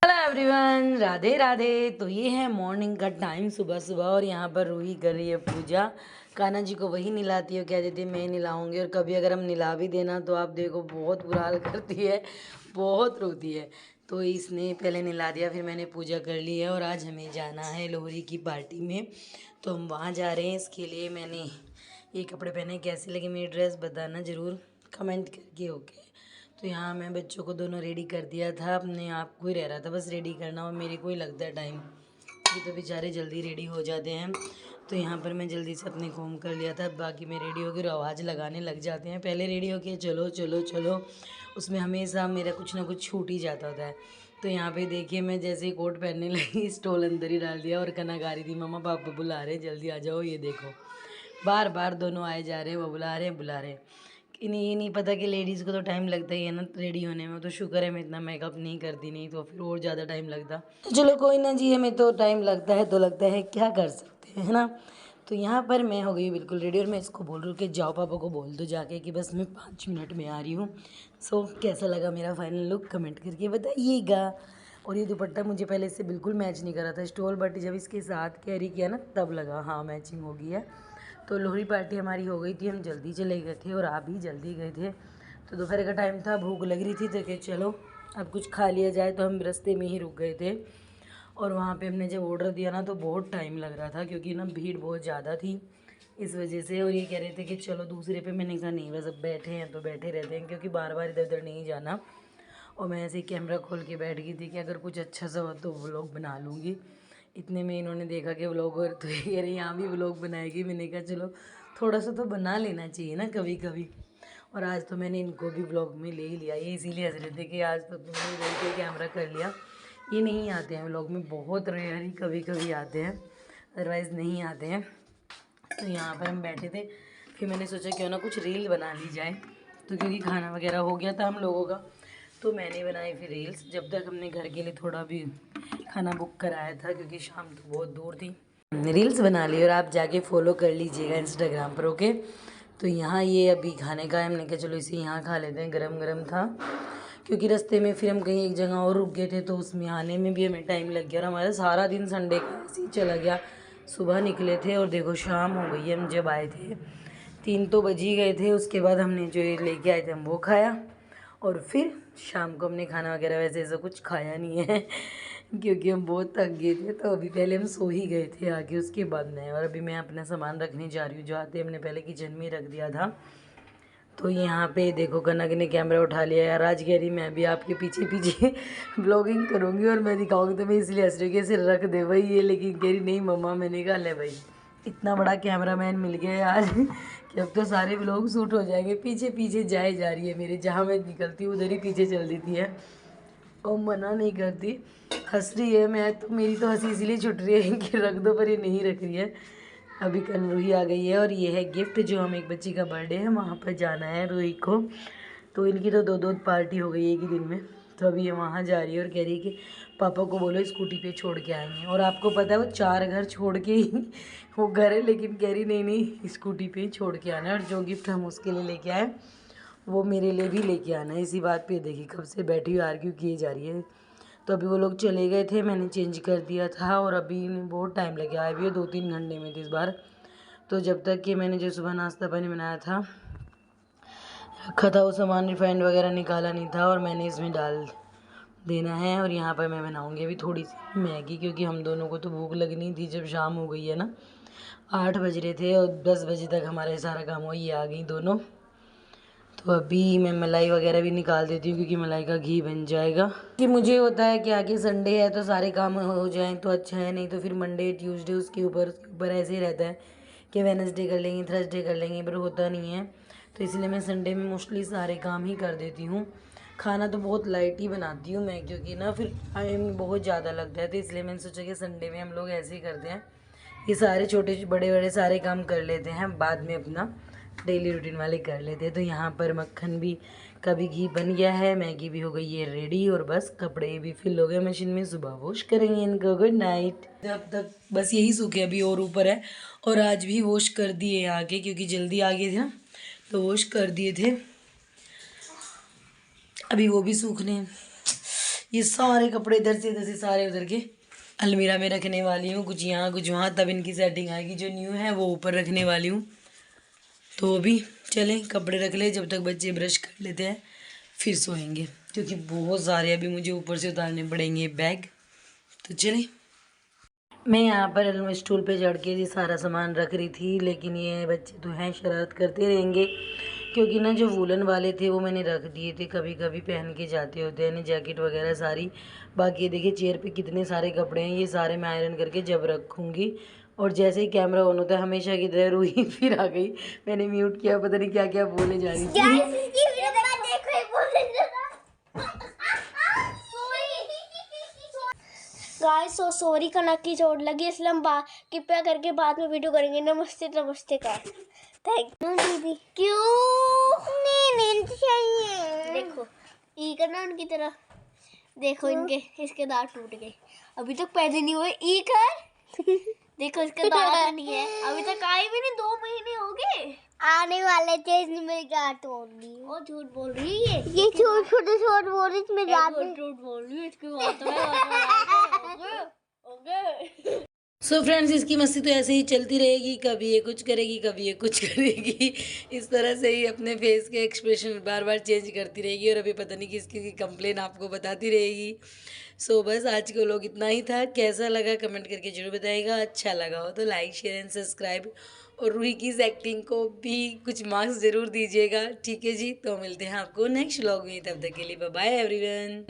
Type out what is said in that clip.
Hello everyone, Radhe Radhe. तो ये है मॉर्निंग का टाइम, सुबह सुबह, और यहाँ पर रूही कर रही है पूजा। कान्हा जी को वही निलाती है, कह देती है मैं निलाऊंगी, और कभी अगर हम निला भी देना तो आप देखो बहुत बुरा हाल करती है, बहुत रोती है। तो इसने पहले निला दिया, फिर मैंने पूजा कर ली है। और आज हमें जाना है लोहरी की पार्टी में, तो हम वहाँ जा रहे हैं। इसके लिए मैंने ये कपड़े पहने, कैसे लगे मेरी ड्रेस बताना ज़रूर कमेंट करके, ओके। तो यहाँ मैं बच्चों को दोनों रेडी कर दिया था, अपने आप को ही रह रहा था बस रेडी करना, और मेरे को ही लगता है टाइम, ये तो बेचारे जल्दी रेडी हो जाते हैं। तो यहाँ पर मैं जल्दी से अपने कॉम कर लिया था, बाकी मैं रेडी होकर आवाज़ लगाने लग जाते हैं। पहले रेडी होके चलो चलो चलो, उसमें हमेशा मेरा कुछ ना कुछ छूट ही जाता होता है। तो यहाँ पे देखिए मैं जैसे ही कोट पहनने लगी, स्टॉल अंदर ही डाल दिया, और कना गा रही थी मम्मा पापा बुला रहे जल्दी आ जाओ। ये देखो बार बार दोनों आए जा रहे हैं, वो बुला रहे हैं बुला रहे हैं। इन्हें ये नहीं पता कि लेडीज़ को तो टाइम लगता ही है ना रेडी होने में। तो शुक्र है मैं इतना मेकअप नहीं करती, नहीं तो फिर और ज़्यादा टाइम लगता। तो चलो कोई ना जी, हमें तो टाइम लगता है तो लगता है, क्या कर सकते हैं, है ना। तो यहाँ पर मैं हो गई बिल्कुल रेडी, और मैं इसको बोल रही हूँ कि जाओ पापा को बोल दो जाके कि बस मैं 5 मिनट में आ रही हूँ। सो कैसा लगा मेरा फाइनल लुक कमेंट करके बताइएगा। और ये दुपट्टा मुझे पहले से बिल्कुल मैच नहीं कर रहा था स्टॉल, बट जब इसके साथ कैरी किया ना तब लगा हाँ मैचिंग हो गई है। तो लोहड़ी पार्टी हमारी हो गई थी, हम जल्दी चले गए थे और आप भी जल्दी गए थे। तो दोपहर का टाइम था, भूख लग रही थी तो कि चलो अब कुछ खा लिया जाए, तो हम रास्ते में ही रुक गए थे। और वहाँ पे हमने जब ऑर्डर दिया ना तो बहुत टाइम लग रहा था, क्योंकि ना भीड़ बहुत ज़्यादा थी इस वजह से। और ये कह रहे थे कि चलो दूसरे पे, मैंने कहा नहीं बस अब बैठे हैं तो बैठे रहते हैं, क्योंकि बार बार इधर उधर नहीं जाना। और मैं ऐसे ही कैमरा खोल के बैठ गई थी कि अगर कुछ अच्छा सा हो तो व्लॉग बना लूँगी। इतने में इन्होंने देखा कि व्लॉगर, तो ये कह रही यहाँ भी व्लॉग बनाएगी। मैंने कहा चलो थोड़ा सा तो बना लेना चाहिए ना कभी कभी। और आज तो मैंने इनको भी व्लॉग में ले ही लिया, ये इसीलिए हंस रहे थे कि आज तो तुमने इधर के कैमरा कर लिया। ये नहीं आते हैं व्लॉग में, बहुत रेयर ही कभी कभी आते हैं, अदरवाइज़ नहीं आते हैं। तो यहाँ पर हम बैठे थे, फिर मैंने सोचा क्यों ना कुछ रील बना ली जाए। तो क्योंकि खाना वगैरह हो गया था हम लोगों का, तो मैंने बनाई फिर रील्स, जब तक हमने घर के लिए थोड़ा भी खाना बुक कराया था, क्योंकि शाम तो बहुत दूर थी। रील्स बना ली, और आप जाके फॉलो कर लीजिएगा इंस्टाग्राम पर, ओके। तो यहाँ ये अभी खाने का है, हमने कहा चलो इसे यहाँ खा लेते हैं, गरम गरम था। क्योंकि रास्ते में फिर हम कहीं एक जगह और रुक गए थे, तो उसमें आने में भी हमें टाइम लग गया, और हमारा सारा दिन संडे का ऐसे ही चला गया। सुबह निकले थे और देखो शाम हो गई है, हम जब आए थे 3 तो बज ही गए थे। उसके बाद हमने जो ये लेके आए थे हम वो खाया, और फिर शाम को हमने खाना वगैरह वैसे ऐसा कुछ खाया नहीं है क्योंकि हम बहुत थक गए थे। तो अभी पहले हम सो ही गए थे आगे, उसके बाद में। और अभी मैं अपना सामान रखने जा रही हूँ, जो आते हमने पहले किचन में रख दिया था। तो यहाँ पे देखो कनक ने कैमरा उठा लिया यार, आज कह रही मैं भी आपके पीछे पीछे ब्लॉगिंग करूँगी और मैं दिखाऊँगी, तो मैं इसलिए हंस रही हूँ कि इसे रख दे भाई ये। लेकिन कह रही नहीं मम्मा, मैंने कहा ले भाई इतना बड़ा कैमरामैन मिल गया है आज कि अब तो सारे व्लॉग शूट हो जाएंगे। पीछे पीछे जाए जा रही है मेरे, जहाँ मैं निकलती हूँ उधर ही पीछे चल देती है, और मना नहीं करती। हंस रही है, मैं तो मेरी तो हंसी इसीलिए छुट रही है कि रख दो, पर ये नहीं रख रही है। अभी कल रूही आ गई है, और ये है गिफ्ट, जो हम एक बच्ची का बर्थडे है वहाँ पर जाना है रूही को। तो इनकी तो दो दो पार्टी हो गई एक ही दिन में। तो अभी ये वहाँ जा रही है, और कह रही है कि पापा को बोलो स्कूटी पे छोड़ के आएंगे। और आपको पता है वो 4 घर छोड़ के ही वो घर है, लेकिन कह रही नहीं नहीं स्कूटी पे ही छोड़ के आना है। और जो गिफ्ट हम उसके लिए लेके आए वो मेरे लिए भी लेके आना है। इसी बात पे देखिए कब से बैठी हुई आर्ग्यू किए जा रही है। तो अभी वो लोग चले गए थे, मैंने चेंज कर दिया था, और अभी बहुत टाइम लग गया है, अभी 2-3 घंटे में थे इस बार। तो जब तक कि मैंने जो सुबह नाश्ता पानी बनाया था रखा था, वो सामान रिफाइंड वगैरह निकाला नहीं था, और मैंने इसमें डाल देना है। और यहाँ पर मैं बनाऊँगी अभी थोड़ी सी मैगी, क्योंकि हम दोनों को तो भूख लगनी थी जब शाम हो गई है ना। 8 बज रहे थे और 10 बजे तक हमारा सारा काम हुआ, ये आ गई दोनों। तो अभी मैं मलाई वगैरह भी निकाल देती हूँ, क्योंकि मलाई का घी बन जाएगा। कि मुझे होता है कि आगे संडे है तो सारे काम हो जाएं तो अच्छा है, नहीं तो फिर मंडे ट्यूसडे उसके ऊपर ऐसे ही रहता है कि वेडनेसडे कर लेंगे, थर्सडे कर लेंगे, पर होता नहीं है। तो इसलिए मैं संडे में मोस्टली सारे काम ही कर देती हूँ। खाना तो बहुत लाइट ही बनाती हूँ मैं, क्योंकि ना फिर टाइम बहुत ज़्यादा लगता है। तो इसलिए मैंने सोचा कि संडे में हम लोग ऐसे ही करते हैं, ये सारे छोटे बड़े बड़े सारे काम कर लेते हैं, बाद में अपना डेली रूटीन वाले कर लेते हैं। तो यहाँ पर मक्खन भी का भी घी बन गया है, मैगी भी हो गई है रेडी, और बस कपड़े भी फिल हो गए मशीन में, सुबह वॉश करेंगे इनको। Good night. जब तक बस यही सूखे, अभी और ऊपर है, और आज भी वॉश कर दिए आगे, क्योंकि जल्दी आ गए थे ना तो वॉश कर दिए थे, अभी वो भी सूखने हैं। ये सारे कपड़े इधर से सारे उधर के अलमीरा में रखने वाली हूँ, कुछ यहाँ कुछ वहाँ, तब इनकी सेटिंग आएगी। जो न्यू है वो ऊपर रखने वाली हूँ। तो अभी चलें कपड़े रख ले, जब तक बच्चे ब्रश कर लेते हैं फिर सोएंगे, क्योंकि बहुत सारे अभी मुझे ऊपर से उतारने पड़ेंगे बैग। तो चलें। मैं यहाँ पर स्टूल पे चढ़ के ये सारा सामान रख रही थी, लेकिन ये बच्चे तो हैं, शरारत करते रहेंगे। क्योंकि ना जो वूलन वाले थे वो मैंने रख दिए थे, कभी कभी पहन के जाते होते हैं ना, जैकेट वगैरह सारी। बाकी ये देखिए चेयर पे कितने सारे कपड़े हैं, ये सारे मैं आयरन करके जब रखूँगी। और जैसे ही कैमरा ऑन होता है हमेशा की तरह रूही फिर आ गई। मैंने म्यूट किया, पता नहीं क्या क्या बोले जा रही थी। गाइस सो सॉरी, कनक की चोट लगी इसलिए हम कृपया करके बाद में वीडियो करेंगे। नमस्ते नमस्ते का थैंक यू दीदी। क्यों नींद चाहिए? देखो ई करना उनकी तरह, देखो इनके इसके दांत टूट गए, अभी तक पैदा नहीं हुए। ई कर देखो इसके दांत नहीं है, अभी तक आए भी नहीं, 2 महीने हो गए। आने वाले थे, इसने मेरी गांठ तोड़ दी। और झूठ बोल रही है ये झूठ बोल रही, इसमें झूठ बोल रही है इसके बात में। ओके सो फ्रेंड्स, इसकी मस्ती तो ऐसे ही चलती रहेगी, कभी ये कुछ करेगी कभी ये कुछ करेगी। इस तरह से ही अपने फेस के एक्सप्रेशन बार बार चेंज करती रहेगी, और अभी पता नहीं किसकी कंप्लेन आपको बताती रहेगी। सो बस आज के लोग इतना ही था। कैसा लगा कमेंट करके जरूर बताइएगा, अच्छा लगा हो तो लाइक शेयर एंड सब्सक्राइब, और रूही की इस एक्टिंग को भी कुछ मार्क्स ज़रूर दीजिएगा। ठीक है जी, तो मिलते हैं आपको नेक्स्ट व्लॉग में, तब तक के लिए बाय बाय एवरीवन।